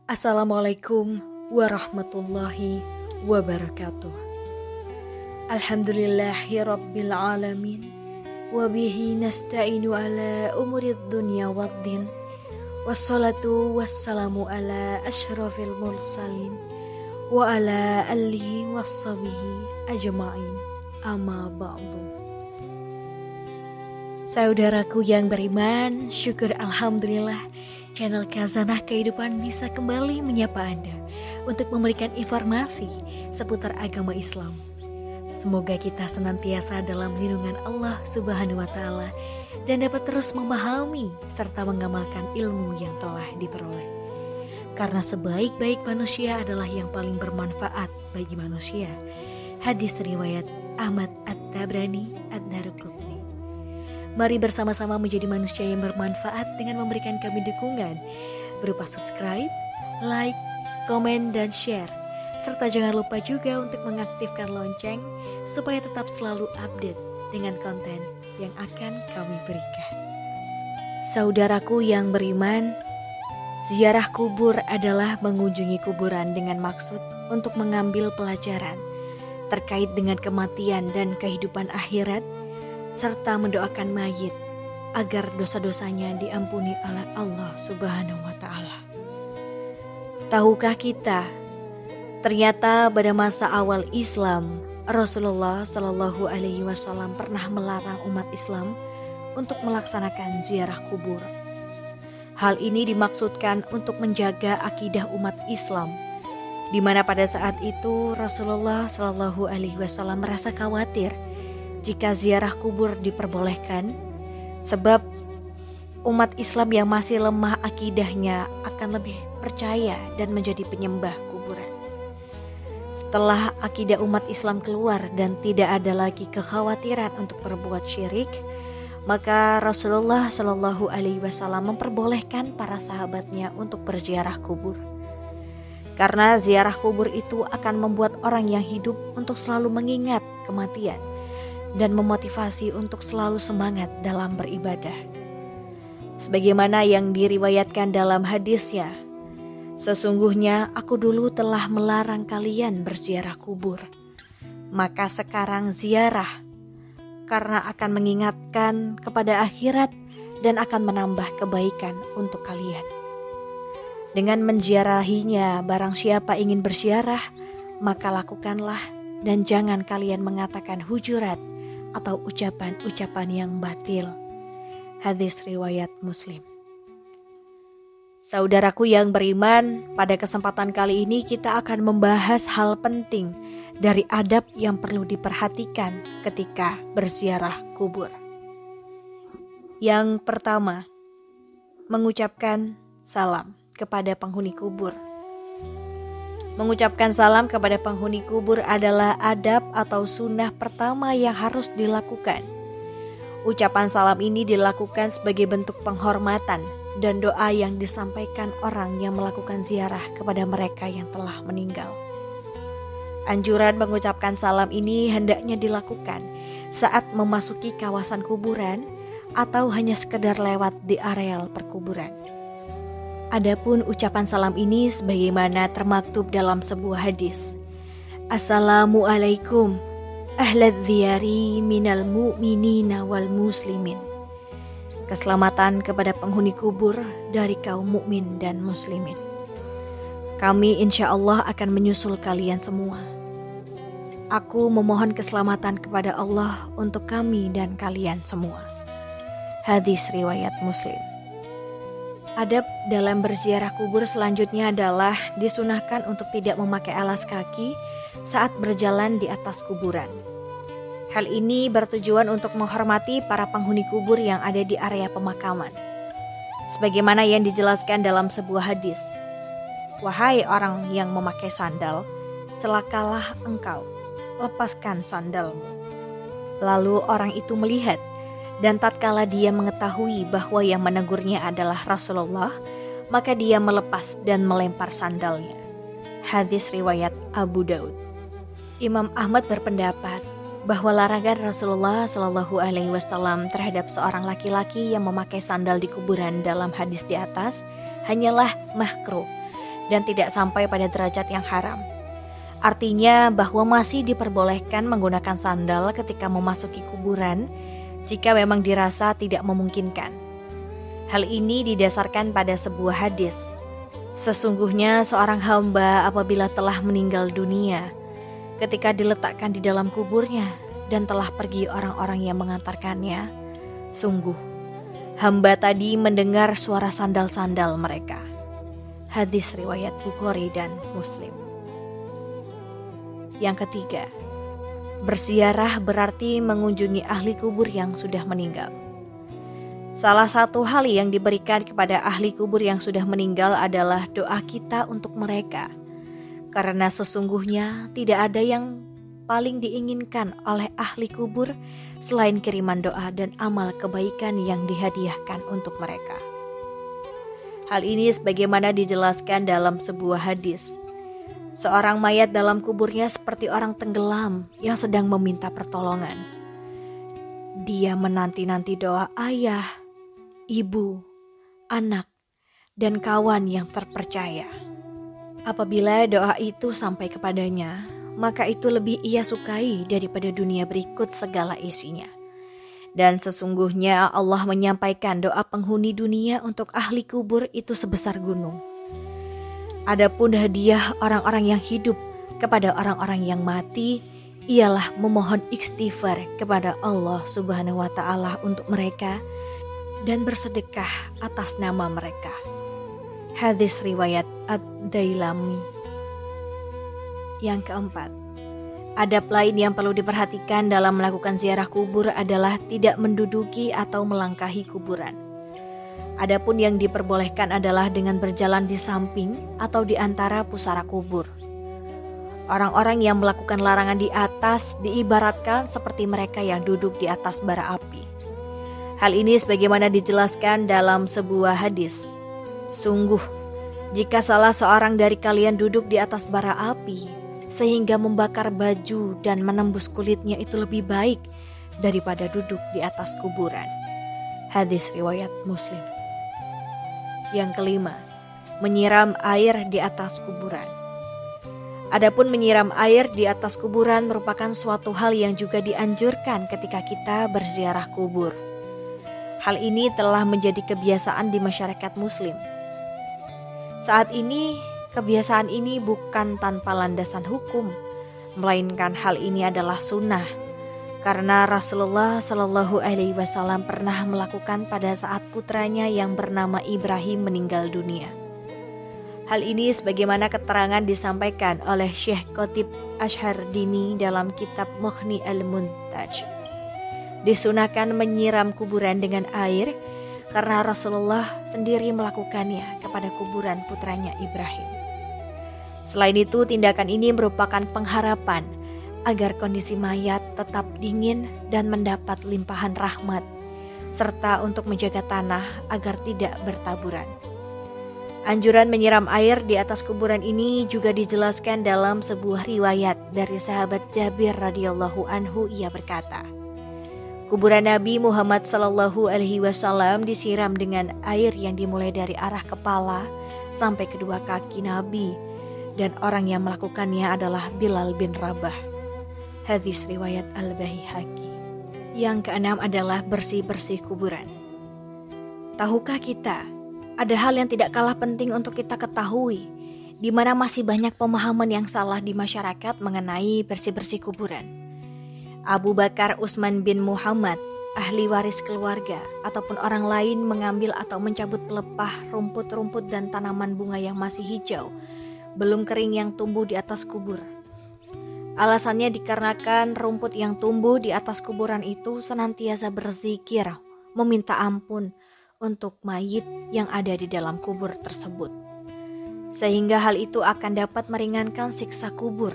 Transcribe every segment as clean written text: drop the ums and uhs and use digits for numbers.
Assalamualaikum warahmatullahi wabarakatuh. Alhamdulillahi rabbil alamin. Wabihi nasta'inu ala umurid dunya waddin. Wassalatu wassalamu ala ashrafil mursalin. Wa ala alihi wassabihi ajma'in. Amma ba'du. Saudaraku yang beriman, syukur alhamdulillah channel Khazanah Kehidupan bisa kembali menyapa Anda untuk memberikan informasi seputar agama Islam. Semoga kita senantiasa dalam lindungan Allah Subhanahu wa Ta'ala dan dapat terus memahami serta mengamalkan ilmu yang telah diperoleh. Karena sebaik-baik manusia adalah yang paling bermanfaat bagi manusia. Hadis riwayat Ahmad At-Tabrani Ad-Daruqutni. Mari bersama-sama menjadi manusia yang bermanfaat dengan memberikan kami dukungan berupa subscribe, like, komen, dan share. Serta jangan lupa juga untuk mengaktifkan lonceng supaya tetap selalu update dengan konten yang akan kami berikan. Saudaraku yang beriman, ziarah kubur adalah mengunjungi kuburan dengan maksud untuk mengambil pelajaran terkait dengan kematian dan kehidupan akhirat, serta mendoakan mayit agar dosa-dosanya diampuni oleh Allah Subhanahu wa Ta'ala. Tahukah kita, ternyata pada masa awal Islam, Rasulullah Shallallahu Alaihi Wasallam pernah melarang umat Islam untuk melaksanakan ziarah kubur. Hal ini dimaksudkan untuk menjaga akidah umat Islam, di mana pada saat itu Rasulullah Shallallahu Alaihi Wasallam merasa khawatir jika ziarah kubur diperbolehkan, sebab umat Islam yang masih lemah akidahnya akan lebih percaya dan menjadi penyembah kuburan. Setelah akidah umat Islam keluar dan tidak ada lagi kekhawatiran untuk berbuat syirik, maka Rasulullah Shallallahu Alaihi Wasallam memperbolehkan para sahabatnya untuk berziarah kubur. Karena ziarah kubur itu akan membuat orang yang hidup untuk selalu mengingat kematian dan memotivasi untuk selalu semangat dalam beribadah. Sebagaimana yang diriwayatkan dalam hadisnya, sesungguhnya aku dulu telah melarang kalian berziarah kubur, maka sekarang ziarah, karena akan mengingatkan kepada akhirat dan akan menambah kebaikan untuk kalian. Dengan menziarahinya, barang siapa ingin berziarah, maka lakukanlah dan jangan kalian mengatakan hujurat atau ucapan-ucapan yang batil. Hadis riwayat Muslim. Saudaraku yang beriman, pada kesempatan kali ini kita akan membahas hal penting dari adab yang perlu diperhatikan ketika berziarah kubur. Yang pertama, mengucapkan salam kepada penghuni kubur. Mengucapkan salam kepada penghuni kubur adalah adab atau sunnah pertama yang harus dilakukan. Ucapan salam ini dilakukan sebagai bentuk penghormatan dan doa yang disampaikan orang yang melakukan ziarah kepada mereka yang telah meninggal. Anjuran mengucapkan salam ini hendaknya dilakukan saat memasuki kawasan kuburan atau hanya sekedar lewat di areal perkuburan. Adapun ucapan salam ini sebagaimana termaktub dalam sebuah hadis. Assalamualaikum ahlaz ziyari minal mu'minina wal muslimin. Keselamatan kepada penghuni kubur dari kaum mukmin dan muslimin. Kami insya Allah akan menyusul kalian semua. Aku memohon keselamatan kepada Allah untuk kami dan kalian semua. Hadis riwayat Muslim. Adab dalam berziarah kubur selanjutnya adalah disunahkan untuk tidak memakai alas kaki saat berjalan di atas kuburan. Hal ini bertujuan untuk menghormati para penghuni kubur yang ada di area pemakaman. Sebagaimana yang dijelaskan dalam sebuah hadis. Wahai orang yang memakai sandal, celakalah engkau, lepaskan sandalmu. Lalu orang itu melihat, dan tatkala dia mengetahui bahwa yang menegurnya adalah Rasulullah, maka dia melepas dan melempar sandalnya. Hadis riwayat Abu Daud. Imam Ahmad berpendapat bahwa larangan Rasulullah Shallallahu Alaihi Wasallam terhadap seorang laki-laki yang memakai sandal di kuburan dalam hadis di atas hanyalah makruh, dan tidak sampai pada derajat yang haram. Artinya bahwa masih diperbolehkan menggunakan sandal ketika memasuki kuburan jika memang dirasa tidak memungkinkan. Hal ini didasarkan pada sebuah hadis. Sesungguhnya seorang hamba apabila telah meninggal dunia, ketika diletakkan di dalam kuburnya dan telah pergi orang-orang yang mengantarkannya, sungguh hamba tadi mendengar suara sandal-sandal mereka. Hadis riwayat Bukhari dan Muslim. Yang ketiga, berziarah berarti mengunjungi ahli kubur yang sudah meninggal. Salah satu hal yang diberikan kepada ahli kubur yang sudah meninggal adalah doa kita untuk mereka. Karena sesungguhnya tidak ada yang paling diinginkan oleh ahli kubur selain kiriman doa dan amal kebaikan yang dihadiahkan untuk mereka. Hal ini sebagaimana dijelaskan dalam sebuah hadis. Seorang mayat dalam kuburnya seperti orang tenggelam yang sedang meminta pertolongan. Dia menanti-nanti doa ayah, ibu, anak, dan kawan yang terpercaya. Apabila doa itu sampai kepadanya, maka itu lebih ia sukai daripada dunia berikut segala isinya. Dan sesungguhnya Allah menyampaikan doa penghuni dunia untuk ahli kubur itu sebesar gunung. Adapun hadiah orang-orang yang hidup kepada orang-orang yang mati ialah memohon istighfar kepada Allah Subhanahu wa Ta'ala untuk mereka dan bersedekah atas nama mereka. Hadis riwayat Ad-Dailami. Yang keempat, adab lain yang perlu diperhatikan dalam melakukan ziarah kubur adalah tidak menduduki atau melangkahi kuburan. Adapun yang diperbolehkan adalah dengan berjalan di samping atau di antara pusara kubur. Orang-orang yang melakukan larangan di atas diibaratkan seperti mereka yang duduk di atas bara api. Hal ini sebagaimana dijelaskan dalam sebuah hadis. Sungguh, jika salah seorang dari kalian duduk di atas bara api sehingga membakar baju dan menembus kulitnya itu lebih baik daripada duduk di atas kuburan. Hadis riwayat Muslim. Yang kelima, menyiram air di atas kuburan. Adapun menyiram air di atas kuburan merupakan suatu hal yang juga dianjurkan ketika kita berziarah kubur. Hal ini telah menjadi kebiasaan di masyarakat Muslim. Saat ini, kebiasaan ini bukan tanpa landasan hukum, melainkan hal ini adalah sunnah. Karena Rasulullah Shallallahu Alaihi Wasallam pernah melakukan pada saat putranya yang bernama Ibrahim meninggal dunia. Hal ini sebagaimana keterangan disampaikan oleh Syekh Qotib Ashardini dalam kitab Mughni al-Muntaj. Disunahkan menyiram kuburan dengan air karena Rasulullah sendiri melakukannya kepada kuburan putranya Ibrahim. Selain itu, tindakan ini merupakan pengharapan agar kondisi mayat tetap dingin dan mendapat limpahan rahmat, serta untuk menjaga tanah agar tidak bertaburan. Anjuran menyiram air di atas kuburan ini juga dijelaskan dalam sebuah riwayat dari sahabat Jabir radhiyallahu anhu. Ia berkata, kuburan Nabi Muhammad sallallahu alaihi wasallam disiram dengan air yang dimulai dari arah kepala sampai kedua kaki Nabi, dan orang yang melakukannya adalah Bilal bin Rabah. Hadis riwayat Al-Baihaqi. Yang keenam adalah bersih-bersih kuburan. Tahukah kita, ada hal yang tidak kalah penting untuk kita ketahui, di mana masih banyak pemahaman yang salah di masyarakat mengenai bersih-bersih kuburan. Abu Bakar Utsman bin Muhammad, ahli waris keluarga, ataupun orang lain mengambil atau mencabut pelepah rumput-rumput dan tanaman bunga yang masih hijau, belum kering yang tumbuh di atas kubur. Alasannya dikarenakan rumput yang tumbuh di atas kuburan itu senantiasa berzikir, meminta ampun untuk mayit yang ada di dalam kubur tersebut. Sehingga hal itu akan dapat meringankan siksa kubur.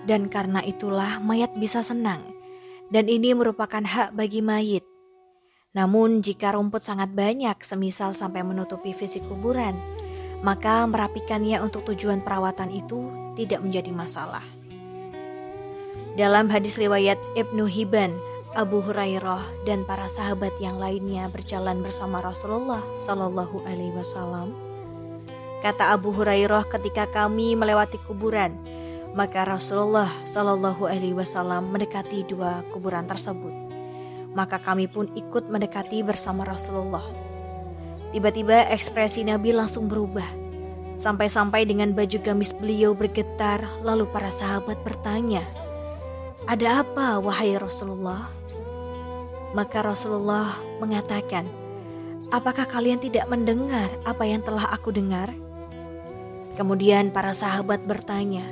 Dan karena itulah mayat bisa senang. Dan ini merupakan hak bagi mayit. Namun jika rumput sangat banyak, semisal sampai menutupi fisik kuburan, maka merapikannya untuk tujuan perawatan itu tidak menjadi masalah. Dalam hadis riwayat Ibnu Hibban, Abu Hurairah dan para sahabat yang lainnya berjalan bersama Rasulullah Shallallahu Alaihi Wasallam. kata Abu Hurairah ketika kami melewati kuburan, maka Rasulullah Shallallahu Alaihi Wasallam mendekati dua kuburan tersebut. Maka kami pun ikut mendekati bersama Rasulullah. Tiba-tiba ekspresi Nabi langsung berubah. Sampai-sampai dengan baju gamis beliau bergetar, lalu para sahabat bertanya, "Ada apa wahai Rasulullah?" Maka Rasulullah mengatakan, "Apakah kalian tidak mendengar apa yang telah aku dengar?" Kemudian para sahabat bertanya,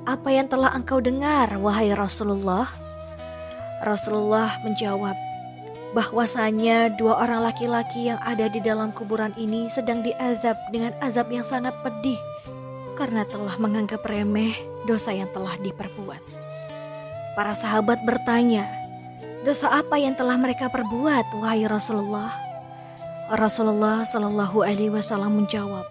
"Apa yang telah engkau dengar wahai Rasulullah?" Rasulullah menjawab, bahwasanya dua orang laki-laki yang ada di dalam kuburan ini sedang diazab dengan azab yang sangat pedih karena telah menganggap remeh dosa yang telah diperbuat. Para sahabat bertanya, "Dosa apa yang telah mereka perbuat wahai Rasulullah?" Rasulullah Shallallahu Alaihi Wasallam menjawab,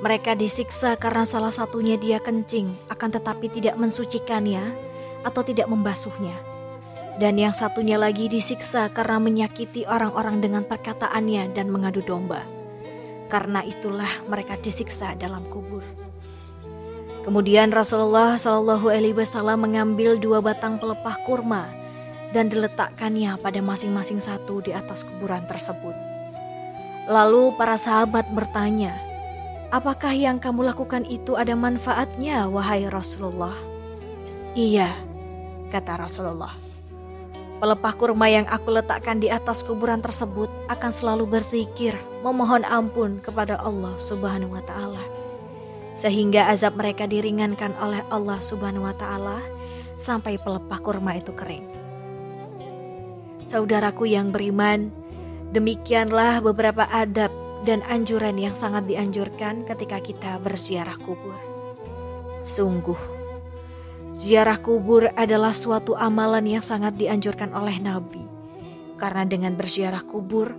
"Mereka disiksa karena salah satunya dia kencing akan tetapi tidak mensucikannya atau tidak membasuhnya. Dan yang satunya lagi disiksa karena menyakiti orang-orang dengan perkataannya dan mengadu domba. Karena itulah mereka disiksa dalam kubur." Kemudian Rasulullah Shallallahu Alaihi Wasallam mengambil dua batang pelepah kurma dan diletakkannya pada masing-masing satu di atas kuburan tersebut. Lalu para sahabat bertanya, "Apakah yang kamu lakukan itu ada manfaatnya wahai Rasulullah?" "Iya," kata Rasulullah. "Pelepah kurma yang aku letakkan di atas kuburan tersebut akan selalu berzikir, memohon ampun kepada Allah Subhanahu wa Ta'ala, sehingga azab mereka diringankan oleh Allah Subhanahu wa Ta'ala sampai pelepah kurma itu kering." Saudaraku yang beriman, demikianlah beberapa adab dan anjuran yang sangat dianjurkan ketika kita berziarah kubur. Sungguh, ziarah kubur adalah suatu amalan yang sangat dianjurkan oleh Nabi. Karena dengan berziarah kubur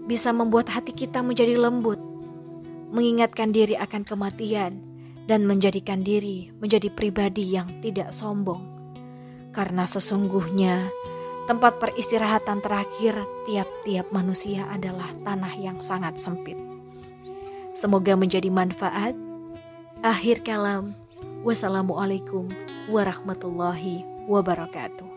bisa membuat hati kita menjadi lembut, mengingatkan diri akan kematian, dan menjadikan diri menjadi pribadi yang tidak sombong. Karena sesungguhnya tempat peristirahatan terakhir tiap-tiap manusia adalah tanah yang sangat sempit. Semoga menjadi manfaat. Akhir kalam. Wassalamualaikum warahmatullahi wabarakatuh.